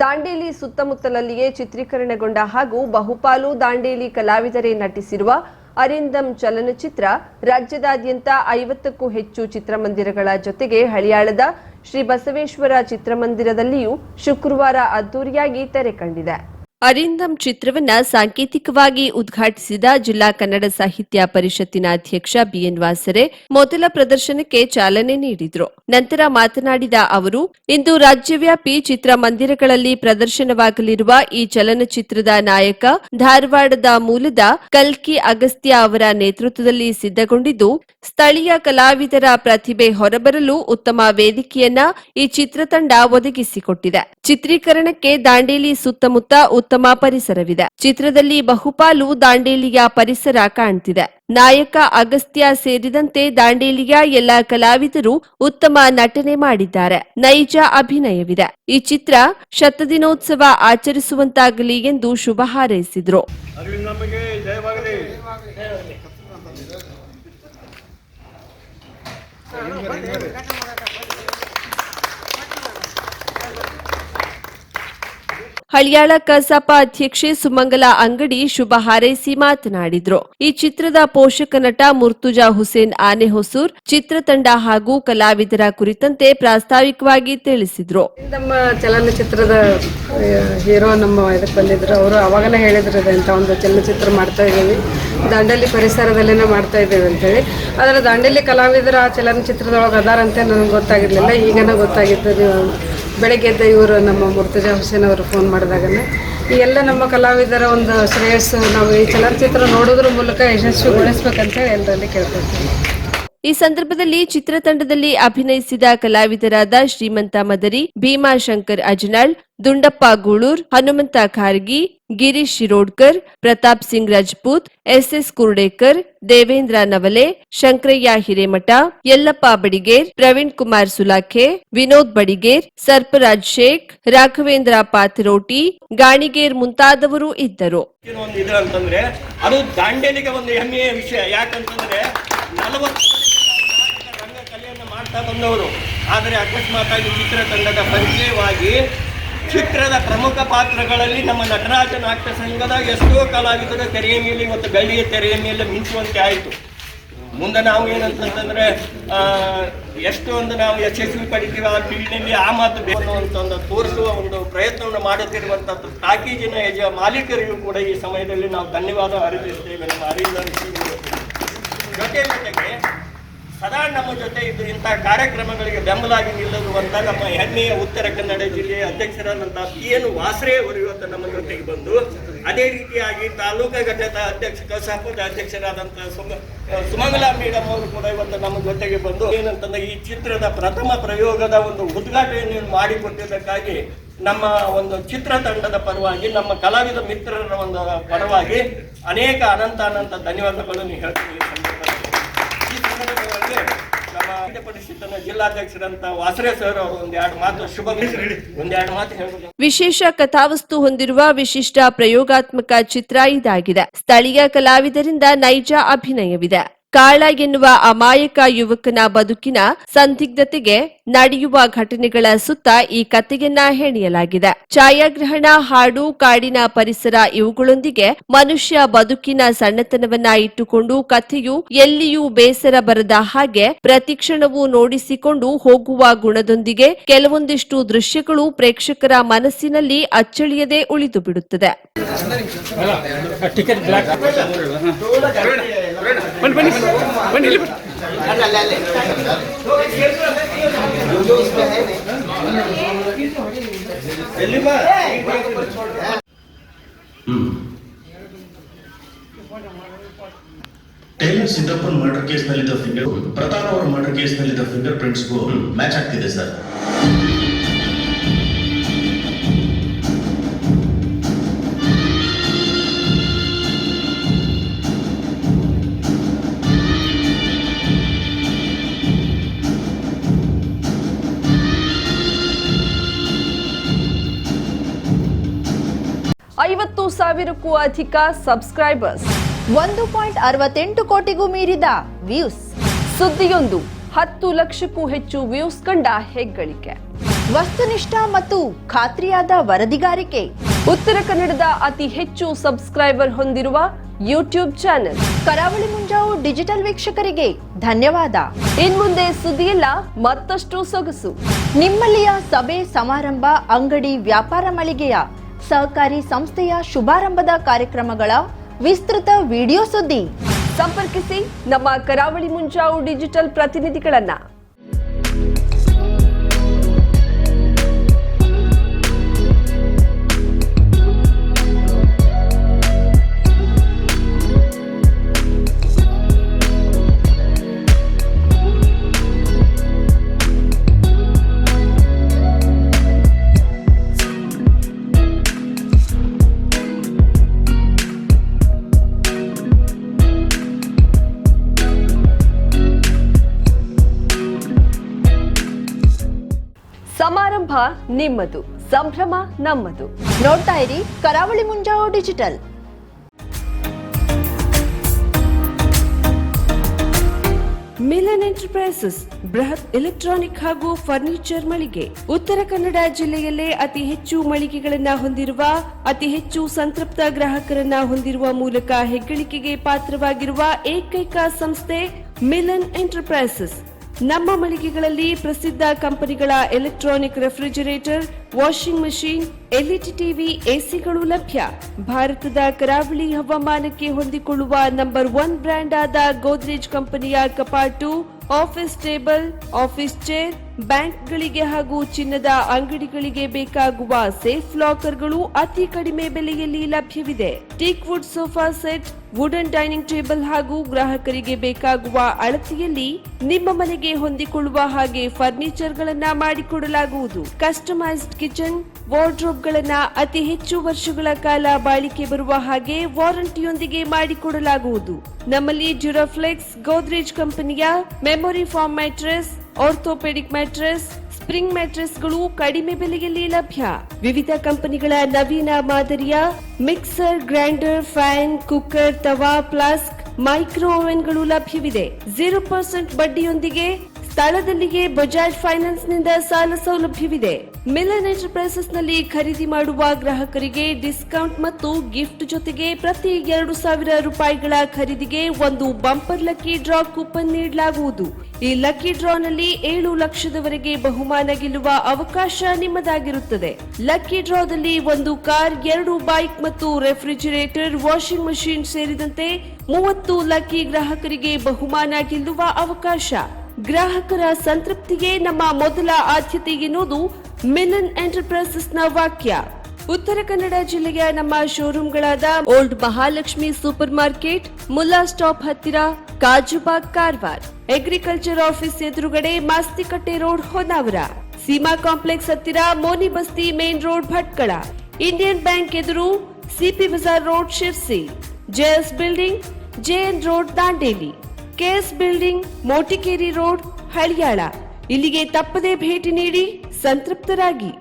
ದಾಂಡೇಲಿ ಸುತ್ತಮುತ್ತಲಲ್ಲಿಯೇ ಚಿತ್ರೀಕರಣಗೊಂಡ ಹಾಗೂ ಬಹುಪಾಲು ದಾಂಡೇಲಿ ಕಲಾವಿದರೇ ನಟಿಸಿರುವ ಅರಿಂದಮ್ ಚಲನಚಿತ್ರ ರಾಜ್ಯದಾದ್ಯಂತ 50ಕ್ಕೂ ಹೆಚ್ಚು ಚಿತ್ರಮಂದಿರಗಳ ಜೊತೆಗೆ ಹಳಿಯಾಳದ ಶ್ರೀ ಬಸವೇಶ್ವರ ಚಿತ್ರಮಂದಿರದಲ್ಲಿಯೂ ಶುಕ್ರವಾರ ಅದ್ದೂರಿಯಾಗಿ ತೆರೆ ಕಂಡಿದೆ. ಅರಿಂದಮ್ ಚಿತ್ರವನ್ನ ಸಾಂಕೇತಿಕವಾಗಿ ಉದ್ಘಾಟಿಸಿದ ಜಿಲ್ಲಾ ಕನ್ನಡ ಸಾಹಿತ್ಯ ಪರಿಷತ್ತಿನ ಅಧ್ಯಕ್ಷ ಬಿಎನ್ ವಾಸರೆ ಮೊದಲ ಪ್ರದರ್ಶನಕ್ಕೆ ಚಾಲನೆ ನೀಡಿದರು. ನಂತರ ಮಾತನಾಡಿದ ಅವರು, ಇಂದು ರಾಜ್ಯವ್ಯಾಪಿ ಚಿತ್ರಮಂದಿರಗಳಲ್ಲಿ ಪ್ರದರ್ಶನವಾಗಲಿರುವ ಈ ಚಲನಚಿತ್ರದ ನಾಯಕ ಧಾರವಾಡದ ಮೂಲದ ಕಲ್ಕಿ ಅಗಸ್ತ್ಯ ಅವರ ನೇತೃತ್ವದಲ್ಲಿ ಸಿದ್ಧಗೊಂಡಿದ್ದು, ಸ್ಥಳೀಯ ಕಲಾವಿದರ ಪ್ರತಿಭೆ ಹೊರಬರಲು ಉತ್ತಮ ವೇದಿಕೆಯನ್ನ ಈ ಚಿತ್ರತಂಡ ಒದಗಿಸಿಕೊಟ್ಟಿದೆ. ಚಿತ್ರೀಕರಣಕ್ಕೆ ದಾಂಡೇಲಿ ಸುತ್ತಮುತ್ತ ಉತ್ತಮ ಪರಿಸರವಿದೆ. ಚಿತ್ರದಲ್ಲಿ ಬಹುಪಾಲು ದಾಂಡೇಲಿಯ ಪರಿಸರ ಕಾಣ್ತಿದೆ. ನಾಯಕ ಅಗಸ್ತ್ಯ ಸೇರಿದಂತೆ ದಾಂಡೇಲಿಯ ಎಲ್ಲ ಕಲಾವಿದರು ಉತ್ತಮ ನಟನೆ ಮಾಡಿದ್ದಾರೆ. ನೈಜ ಅಭಿನಯವಿದೆ. ಈ ಚಿತ್ರ ಶತದಿನೋತ್ಸವ ಆಚರಿಸುವಂತಾಗಲಿ ಎಂದು ಶುಭ ಹಾರೈಸಿದರು. ಹಳಿಯಾಳ ಕಸಾಪ ಅಧ್ಯಕ್ಷೆ ಸುಮಂಗಲ ಅಂಗಡಿ ಶುಭ ಹಾರೈಸಿ ಮಾತನಾಡಿದ್ರು. ಈ ಚಿತ್ರದ ಪೋಷಕ ನಟ ಮುರ್ತುಜಾ ಹುಸೇನ್ ಆನೆಹೊಸೂರ್ ಚಿತ್ರತಂಡ ಹಾಗೂ ಕಲಾವಿದರ ಕುರಿತಂತೆ ಪ್ರಾಸ್ತಾವಿಕವಾಗಿ ತಿಳಿಸಿದ್ರು. ನಮ್ಮ ಚಲನಚಿತ್ರದ ಹೀರೋ ನಮ್ಮ ಇದಕ್ಕೆ ಬಂದಿದ್ರು. ಅವರು ಅವಾಗಲೇ ಹೇಳಿದ್ರು, ಇಂಥ ಒಂದು ಚಲನಚಿತ್ರ ಮಾಡ್ತಾ ಇದ್ದೀವಿ, ದಾಂಡೇಲಿ ಪರಿಸರದಲ್ಲೇನೆ ಮಾಡ್ತಾ ಇದ್ದೇವೆ ಅಂತೇಳಿ. ಆದರೆ ದಾಂಡೇಲಿ ಕಲಾವಿದರ ಆ ಚಲನಚಿತ್ರದೊಳಗೆ ಅದಾರಂತೆ ನನಗೆ ಗೊತ್ತಾಗಿರಲಿಲ್ಲ. ಈಗನ ಗೊತ್ತಾಗಿದ್ದು. ಬೆಳಗ್ಗೆ ಎದ್ದ ಇವರು ನಮ್ಮ ಮುರ್ತುಜಾ ಹುಸೇನ್ ಅವರು ಫೋನ್ ಮಾಡಿದಾಗನೇ ಈ ಎಲ್ಲ ನಮ್ಮ ಕಲಾವಿದರ ಒಂದು ಶ್ರೇಯಸ್ಸು ನಾವು ಈ ಚಲನಚಿತ್ರ ನೋಡೋದ್ರ ಮೂಲಕ ಯಶಸ್ವಿಗೊಳಿಸ್ಬೇಕಂತ ಎಲ್ಲರಲ್ಲಿ ಕೇಳ್ಕೊಳ್ತೀವಿ. ಈ ಸಂದರ್ಭದಲ್ಲಿ ಚಿತ್ರತಂಡದಲ್ಲಿ ಅಭಿನಯಿಸಿದ ಕಲಾವಿದರಾದ ಶ್ರೀಮಂತ ಮದರಿ, ಭೀಮಾಶಂಕರ್ ಅಜನಾಳ್, ದುಂಡಪ್ಪ ಗೂಳೂರ್, ಹನುಮಂತ ಖಾರ್ಗಿ, ಗಿರೀಶ್ ಶಿರೋಡ್ಕರ್, ಪ್ರತಾಪ್ ಸಿಂಗ್ ರಜಪೂತ್, ಎಸ್ಎಸ್ ಕುರ್ಡೇಕರ್, ದೇವೇಂದ್ರ ನವಲೆ, ಶಂಕರಯ್ಯ ಹಿರೇಮಠ, ಯಲ್ಲಪ್ಪ ಬಡಿಗೇರ್, ಪ್ರವೀಣ್ ಕುಮಾರ್ ಸುಲಾಖೆ, ವಿನೋದ್ ಬಡಿಗೇರ್, ಸರ್ಪರಾಜ್ ಶೇಖ್, ರಾಘವೇಂದ್ರ ಪಾತ್ರೋಟಿ, ಗಾಣಿಗೇರ್ ಮುಂತಾದವರು ಇದ್ದರು. ಅದು ದಾಂಡೇಲಿಗೆ ಒಂದು ಹೆಮ್ಮೆಯ ವಿಷಯ. ಯಾಕಂತಂದ್ರೆ 40 ರಂಗಕಲೆಯನ್ನು ಮಾಡ್ತಾ ಬಂದವರು. ಆದರೆ ಅಕಸ್ಮಾತಾಗಿ ಚಿತ್ರತಂಡದ ಪರಿಚಯವಾಗಿ ಚಿತ್ರದ ಪ್ರಮುಖ ಪಾತ್ರಗಳಲ್ಲಿ ನಮ್ಮ ನಟರಾಜ ನಾಟ್ಯ ಸಂಘದ ಎಷ್ಟೋ ಕಲಾವಿದರು ತೆರೆಯ ಮೇಲೆ ಇವತ್ತು ಬೆಳ್ಳಿಯ ತೆರೆಯ ಮೇಲೆ ಮಿಂಚುವಂತೆ ಆಯಿತು. ಮುಂದೆ ನಾವು ಏನಂತಂದ್ರೆ ಎಷ್ಟೊಂದು ನಾವು ಯಶಸ್ವಿ ಪಡಿತೀವಿ ಆ ಫೀಲ್ಡ್ನಲ್ಲಿ ಆ ಮಾತು ಬೇಕು ಅಂತ ಒಂದು ತೋರಿಸುವ ಒಂದು ಪ್ರಯತ್ನವನ್ನು ಮಾಡುತ್ತಿರುವಂಥದ್ದು ಟಾಕೀಜಿನ ಮಾಲೀಕರಿಗೂ ಕೂಡ ಈ ಸಮಯದಲ್ಲಿ ನಾವು ಧನ್ಯವಾದ ಅರ್ಪಿಸ್ತೇವೆ. ನಮ್ಮ ಜೊತೆಗೆ ಸದಾ ನಮ್ಮ ಜೊತೆ ಇದು ಇಂಥ ಕಾರ್ಯಕ್ರಮಗಳಿಗೆ ಬೆಂಬಲಾಗಿ ನಿಲ್ಲುವಂಥ ನಮ್ಮ ಹೆಮ್ಮೆಯ ಉತ್ತರ ಕನ್ನಡ ಜಿಲ್ಲೆಯ ಅಧ್ಯಕ್ಷರಾದಂಥ ಏನು ವಾಸರೆ ಅವರು ಇವತ್ತು ನಮ್ಮ ಜೊತೆಗೆ ಬಂದು, ಅದೇ ರೀತಿಯಾಗಿ ತಾಲೂಕಾ ಘಟಕದ ಕಸಾಪದ ಅಧ್ಯಕ್ಷರಾದಂಥ ಸುಮಂಗಲಾ ಮೇಡಮ್ ಅವರು ಕೂಡ ಇವತ್ತು ನಮ್ಮ ಜೊತೆಗೆ ಬಂದು ಏನಂತಂದ್ರೆ ಈ ಚಿತ್ರದ ಪ್ರಥಮ ಪ್ರಯೋಗದ ಒಂದು ಉದ್ಘಾಟನೆಯನ್ನು ಮಾಡಿಕೊಟ್ಟಿದ್ದಕ್ಕಾಗಿ ನಮ್ಮ ಒಂದು ಚಿತ್ರತಂಡದ ಪರವಾಗಿ, ನಮ್ಮ ಕಲಾವಿದ ಮಿತ್ರರ ಒಂದು ಪರವಾಗಿ ಅನೇಕ ಅನಂತ ಧನ್ಯವಾದಗಳನ್ನು ಹೇಳ್ತೀನಿ. ಈ ಸಂದರ್ಭದಲ್ಲಿ ನಮ್ಮ ಪರಿಷತ್ತಿನ ಜಿಲ್ಲಾಧ್ಯಕ್ಷರಂತ ವಾಸರೆ ಸರ್ ಅವರು ಒಂದೆರಡು ಮಾತು ಹೇಳ್ಬೋದು. ವಿಶೇಷ ಕಥಾವಸ್ತು ಹೊಂದಿರುವ ವಿಶಿಷ್ಟ ಪ್ರಯೋಗಾತ್ಮಕ ಚಿತ್ರ ಇದಾಗಿದೆ. ಸ್ಥಳೀಯ ಕಲಾವಿದರಿಂದ ನೈಜ ಅಭಿನಯವಿದೆ. ಕಾಳ ಎನ್ನುವ ಅಮಾಯಕ ಯುವಕನ ಬದುಕಿನ ಸಂದಿಗ್ಧತೆಗೆ ನಡೆಯುವ ಘಟನೆಗಳ ಸುತ್ತ ಈ ಕಥೆಯನ್ನ ಹೆಣೆಯಲಾಗಿದೆ. ಛಾಯಾಗ್ರಹಣ, ಹಾಡು, ಕಾಡಿನ ಪರಿಸರ ಇವುಗಳೊಂದಿಗೆ ಮನುಷ್ಯ ಬದುಕಿನ ಸಣ್ಣತನವನ್ನ ಇಟ್ಟುಕೊಂಡು ಕಥೆಯು ಎಲ್ಲಿಯೂ ಬೇಸರ ಬರದ ಹಾಗೆ ಪ್ರತಿಕ್ಷಣವೂ ನೋಡಿಸಿಕೊಂಡು ಹೋಗುವ ಗುಣದೊಂದಿಗೆ ಕೆಲವೊಂದಿಷ್ಟು ದೃಶ್ಯಗಳು ಪ್ರೇಕ್ಷಕರ ಮನಸ್ಸಿನಲ್ಲಿ ಅಚ್ಚಳಿಯದೆ ಉಳಿದು ಬಿಡುತ್ತದೆ. ಟೈಲರ್ ಸಿದ್ದಪ್ಪನ್ ಮರ್ಡರ್ ಕೇಸ್ ನಲ್ಲಿದ್ದ ಫಿಂಗರ್ ಪ್ರತಾಪ್ ಅವರ ಮರ್ಡರ್ ಕೇಸ್ ನಲ್ಲಿದ್ದ ಫಿಂಗರ್ ಪ್ರಿಂಟ್ಸ್ಗೂ ಮ್ಯಾಚ್ ಆಗ್ತಿದೆ ಸರ್. ಸಾವಿರಕ್ಕೂ ಅಧಿಕ ಸಬ್ಸ್ಕ್ರೈಬರ್ಸ್, 1.68 ಕೋಟಿಗೂ ಮೀರಿದ ವ್ಯೂಸ್. ಸುದ್ದಿಯೊಂದು 10 ಲಕ್ಷಕ್ಕೂ ಹೆಚ್ಚು ವ್ಯೂಸ್ ಕಂಡ ಹೆಗ್ಗಳಿಕೆ. ವಸ್ತುನಿಷ್ಠ ಮತ್ತು ಖಾತ್ರಿಯಾದ ವರದಿಗಾರಿಕೆ. ಉತ್ತರ ಕನ್ನಡದ ಅತಿ ಹೆಚ್ಚು ಸಬ್ಸ್ಕ್ರೈಬರ್ ಹೊಂದಿರುವ ಯೂಟ್ಯೂಬ್ ಚಾನೆಲ್ ಕರಾವಳಿ ಮುಂಜಾವು ಡಿಜಿಟಲ್ ವೀಕ್ಷಕರಿಗೆ ಧನ್ಯವಾದ. ಇನ್ಮುಂದೆ ಸುದ್ದಿಯಲ್ಲ ಮತ್ತಷ್ಟು ಸೊಗಸು. ನಿಮ್ಮಲ್ಲಿಯ ಸಭೆ ಸಮಾರಂಭ, ಅಂಗಡಿ, ವ್ಯಾಪಾರ ಮಳಿಗೆಯ ಸಹಕಾರಿ ಸಂಸ್ಥೆಯ ಶುಭಾರಂಭದ ಕಾರ್ಯಕ್ರಮಗಳ ವಿಸ್ತೃತ ವಿಡಿಯೋ ಸುದ್ದಿ. ಸಂಪರ್ಕಿಸಿ ನಮ್ಮ ಕರಾವಳಿ ಮುಂಜಾವು ಡಿಜಿಟಲ್ ಪ್ರತಿನಿಧಿಗಳನ್ನ. ಸಮಾರಂಭ ನಿಮ್ಮದು, ಸಂಭ್ರಮ ನಮ್ಮದು. ನೋಡ್ತಾ ಇರಿ ಕರಾವಳಿ ಮುಂಜಾವು ಡಿಜಿಟಲ್. ಮಿಲನ್ ಎಂಟರ್ಪ್ರೈಸಸ್ ಬೃಹತ್ ಎಲೆಕ್ಟ್ರಾನಿಕ್ ಹಾಗೂ ಫರ್ನಿಚರ್ ಮಳಿಗೆ. ಉತ್ತರ ಕನ್ನಡ ಜಿಲ್ಲೆಯಲ್ಲೇ ಅತಿ ಹೆಚ್ಚು ಮಳಿಗೆಗಳನ್ನ ಹೊಂದಿರುವ, ಅತಿ ಹೆಚ್ಚು ಸಂತೃಪ್ತ ಗ್ರಾಹಕರನ್ನ ಹೊಂದಿರುವ ಮೂಲಕ ಹೆಗ್ಗಳಿಕೆಗೆ ಪಾತ್ರವಾಗಿರುವ ಏಕೈಕ ಸಂಸ್ಥೆ ಮಿಲನ್ ಎಂಟರ್ಪ್ರೈಸಸ್. ನಮ್ಮ ಮಳಿಗೆಗಳಲ್ಲಿ ಪ್ರಸಿದ್ಧ ಕಂಪನಿಗಳ electronic refrigerator, washing machine, LED TV, ಎಸಿಗಳು ಲಭ್ಯ. ಭಾರತದ ಕರಾವಳಿ ಹವಾಮಾನಕ್ಕೆ ಹೊಂದಿಕೊಳ್ಳುವ ನಂಬರ್ 1 ಬ್ರ್ಯಾಂಡ್ ಆದ ಗೋದ್ರೇಜ್ ಕಂಪನಿಯ ಕಪಾಟು, ಆಫೀಸ್ ಟೇಬಲ್, ಆಫೀಸ್ ಚೇರ್, ಬ್ಯಾಂಕ್ಗಳಿಗೆ ಹಾಗೂ ಚಿನ್ನದ ಅಂಗಡಿಗಳಿಗೆ ಬೇಕಾಗುವ ಸೇಫ್ ಲಾಕರ್ಗಳು ಅತಿ ಕಡಿಮೆ ಬೆಲೆಯಲ್ಲಿ ಲಭ್ಯವಿದೆ. Teak wood sofa set, wooden dining table ಹಾಗೂ ಗ್ರಾಹಕರಿಗೆ ಬೇಕಾಗುವ ಅಳತೆಯಲ್ಲಿ ನಿಮ್ಮ ಮನೆಗೆ ಹೊಂದಿಕೊಳ್ಳುವ ಹಾಗೆ ಫರ್ನಿಚರ್ ಗಳನ್ನ ಮಾಡಿಕೊಡಲಾಗುವುದು. ಕಸ್ಟಮೈಸ್ಡ್ ಕಿಚನ್, ವಾರ್ಡ್ರೋಬ್ ಗಳನ್ನ ಅತಿ ಹೆಚ್ಚು ವರ್ಷಗಳ ಕಾಲ ಬಾಳಿಕೆ ಬರುವ ಹಾಗೆ ವಾರಂಟಿಯೊಂದಿಗೆ ಮಾಡಿಕೊಡಲಾಗುವುದು. ನಮ್ಮಲ್ಲಿ ಡ್ಯೂರಾಫ್ಲೆಕ್ಸ್, ಗೋದ್ರೇಜ್ ಕಂಪನಿಯ memory foam mattress, orthopaedic mattress, spring ಮ್ಯಾಟ್ರೆಸ್ಗಳು ಕಡಿಮೆ ಬೆಲೆಯಲ್ಲಿ ಲಭ್ಯ. ವಿವಿಧ ಕಂಪನಿಗಳ ನವೀನ ಮಾದರಿಯ ಮಿಕ್ಸರ್, ಗ್ರೈಂಡರ್, ಫ್ಯಾನ್, ಕುಕ್ಕರ್, ತವಾ, ಫ್ಲಾಸ್ಕ್, ಮೈಕ್ರೋ ಓವೆನ್ಗಳು ಲಭ್ಯವಿದೆ. 0% ಬಡ್ಡಿಯೊಂದಿಗೆ ಸ್ಥಳದಲ್ಲಿಯೇ ಬಜಾಜ್ ಫೈನಾನ್ಸ್ ನಿಂದ ಸಾಲ ಸೌಲಭ್ಯವಿದೆ. ಮಿಲನ್ ಎಂಟರ್ಪ್ರೈಸಸ್ ನಲ್ಲಿ ಖರೀದಿ ಮಾಡುವ ಗ್ರಾಹಕರಿಗೆ ಡಿಸ್ಕೌಂಟ್ ಮತ್ತು ಗಿಫ್ಟ್ ಜೊತೆಗೆ ಪ್ರತಿ 2,000 ರೂಪಾಯಿಗಳ ಖರೀದಿಗೆ ಒಂದು ಬಂಪರ್ ಲಕ್ಕಿ ಡ್ರಾ ಕೂಪನ್ ನೀಡಲಾಗುವುದು. ಈ ಲಕ್ಕಿ ಡ್ರಾನಲ್ಲಿ 7 ಲಕ್ಷದವರೆಗೆ ಬಹುಮಾನ ಗೆಲ್ಲುವ ಅವಕಾಶ ನಿಮ್ಮದಾಗಿರುತ್ತದೆ. ಲಕ್ಕಿ ಡ್ರಾದಲ್ಲಿ 1 ಕಾರ್, 2 ಬೈಕ್ ಮತ್ತು ರೆಫ್ರಿಜರೇಟರ್, ವಾಷಿಂಗ್ ಮಷೀನ್ ಸೇರಿದಂತೆ 30 ಲಕ್ಕಿ ಗ್ರಾಹಕರಿಗೆ ಬಹುಮಾನ ಗೆಲ್ಲುವ ಅವಕಾಶ. ಗ್ರಾಹಕರ ಸಂತೃಪ್ತಿಗೆ ನಮ್ಮ ಮೊದಲ ಆದ್ಯತೆ ಎನ್ನುವುದು ಮಿಲನ್ ಎಂಟರ್ಪ್ರೈಸಸ್ ನ ವಾಕ್ಯ. ಉತ್ತರ ಕನ್ನಡ ಜಿಲ್ಲೆಯ ನಮ್ಮ ಶೋರೂಮ್ಗಳಾದ old Mahalakshmi super market, Mulla stop ಹತ್ತಿರ, ಕಾಜುಬಾಗ್, ಕಾರವಾರ, ಅಗ್ರಿಕಲ್ಚರ್ ಆಫೀಸ್ ಎದುರುಗಡೆ, ಮಾಸ್ತಿಕಟ್ಟೆ ರೋಡ್, ಹೊನ್ನಾವರ, ಸೀಮಾ ಕಾಂಪ್ಲೆಕ್ಸ್ ಹತ್ತಿರ, Moni Basti main road, Bhatkal, Indian Bank ಎದುರು, CP Bazar road, Sirsi, JS building, JN road, Dandeli, KS building, Motikeri road, Haliyal. ಇಲ್ಲಿಗೆ ತಪ್ಪದೇ ಭೇಟಿ ನೀಡಿ ಸಂತೃಪ್ತರಾಗಿ.